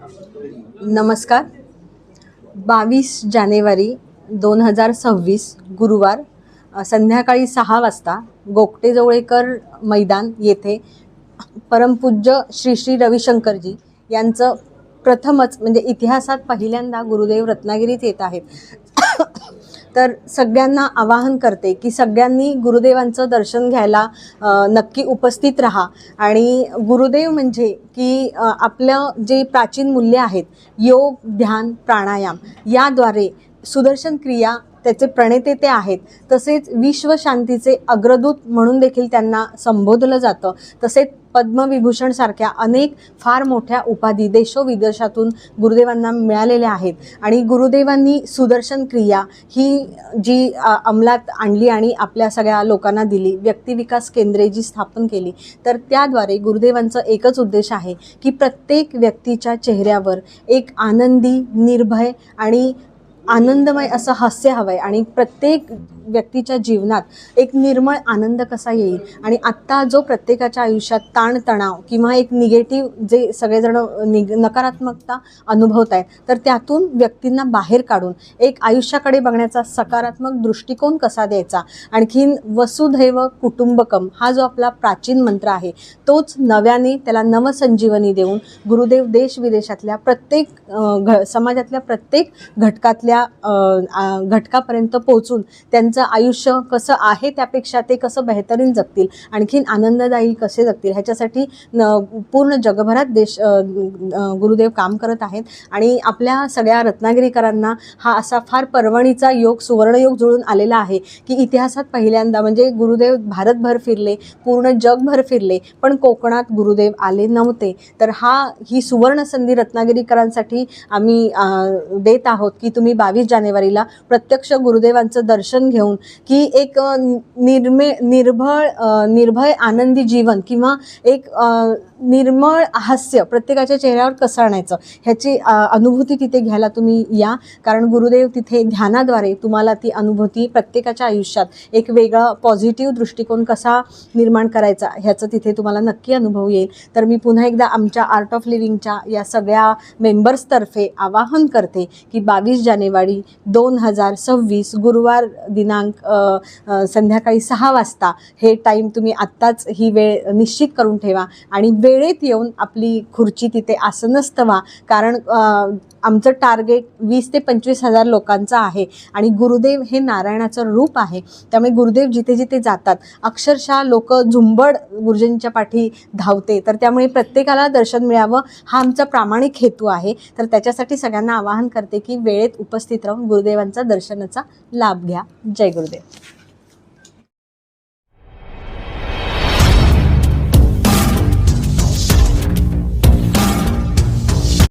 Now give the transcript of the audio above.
नमस्कार. 22 जानेवारी 2026 गुरुवार संध्याकाळी 6 वाजता गोगटे जवळेकर मैदान येथे परमपूज्य श्री श्री रविशंकरजी यांचं प्रथमच म्हणजे इतिहासात पहिल्यांदा गुरुदेव रत्नागिरीत येत आहेत. तर सगळ्यांना आवाहन करते की सगळ्यांनी गुरुदेवांचं दर्शन घ्यायला नक्की उपस्थित राहा. आणि गुरुदेव म्हणजे की आपलं जे प्राचीन मूल्य आहेत योग, ध्यान, प्राणायाम याद्वारे सुदर्शन क्रिया त्याचे प्रणेते ते आहेत. तसेच विश्वशांतीचे अग्रदूत म्हणून देखील त्यांना संबोधलं जातं. तसेच पद्मविभूषण सारख्या अनेक फार मोठ्या उपाधी देशोविदेशातून गुरुदेवांना मिळालेल्या आहेत. आणि गुरुदेवांनी सुदर्शन क्रिया ही जी अंमलात आणली आणि आपल्या सगळ्या लोकांना दिली, व्यक्तिविकास केंद्रे जी स्थापन केली, तर त्याद्वारे गुरुदेवांचं एकच उद्देश आहे की प्रत्येक व्यक्तीच्या चेहऱ्यावर एक आनंदी, निर्भय आणि आनंदमय असं हास्य हवं आहे. आणि प्रत्येक व्यक्तीच्या जीवनात एक निर्मळ आनंद कसा येईल. आणि आत्ता जो प्रत्येकाच्या आयुष्यात ताणतणाव किंवा एक निगेटिव्ह जे सगळेजण नकारात्मकता अनुभवत आहेत, तर त्यातून व्यक्तींना बाहेर काढून एक आयुष्याकडे बघण्याचा सकारात्मक दृष्टिकोन कसा द्यायचा. आणखीन वसुधैव कुटुंबकम हा जो आपला प्राचीन मंत्र आहे तोच नव्याने त्याला नवसंजीवनी देऊन गुरुदेव देश विदेशातल्या प्रत्येक समाजातल्या प्रत्येक घटकापर्यंत पोहोचून त्यांचं आयुष्य कसं आहे त्यापेक्षा ते कसं बेहतरीन जगतील, आणखीन आनंददायी कसे जगतील ह्याच्यासाठी पूर्ण जगभरात गुरुदेव काम करत आहेत. आणि आपल्या सगळ्या रत्नागिरीकरांना हा असा फार पर्वणीचा योग, सुवर्णयोग जुळून आलेला आहे की इतिहासात पहिल्यांदा म्हणजे गुरुदेव भारतभर फिरले, पूर्ण जगभर फिरले, पण कोकणात गुरुदेव आले नव्हते. तर ही सुवर्ण संधी रत्नागिरीकरांसाठी आम्ही देत आहोत की तुम्ही 22 जानेवारीला प्रत्यक्ष गुरुदेवांचं दर्शन घेऊन की एक निर्भय आनंदी जीवन किंवा एक निर्मळ हास्य प्रत्येकाच्या चेहऱ्यावर कसं आणायचं ह्याची अनुभूती तिथे घ्यायला तुम्ही या. कारण गुरुदेव तिथे ध्यानाद्वारे तुम्हाला ती अनुभूती प्रत्येकाच्या आयुष्यात एक वेगळा पॉझिटिव्ह दृष्टिकोन कसा निर्माण करायचा ह्याचं तिथे तुम्हाला नक्की अनुभव येईल. तर मी पुन्हा एकदा आमच्या आर्ट ऑफ लिव्हिंगच्या या सगळ्या मेंबर्सतर्फे आवाहन करते की 22 जानेवारी 2026 गुरुवार दिनांक संध्याकाळी 6 वाजता हे टाईम तुम्ही आत्ताच ही वेळ निश्चित करून ठेवा आणि वेळेत येऊन आपली खुर्ची तिथे आसनस्थ व्हा. कारण आमचं टार्गेट 20 ते 25 हजार लोकांचं आहे. आणि गुरुदेव हे नारायणाचं रूप आहे. त्यामुळे गुरुदेव जिथे जिथे जातात अक्षरशः लोक झुंबड गुरुजींच्या पाठी धावते. तर त्यामुळे प्रत्येकाला दर्शन मिळावं हा आमचा प्रामाणिक हेतू आहे. तर त्याच्यासाठी सगळ्यांना आवाहन करते की वेळेत उपस्थित राहून गुरुदेवांचा दर्शनाचा लाभ घ्या. जय गुरुदेव.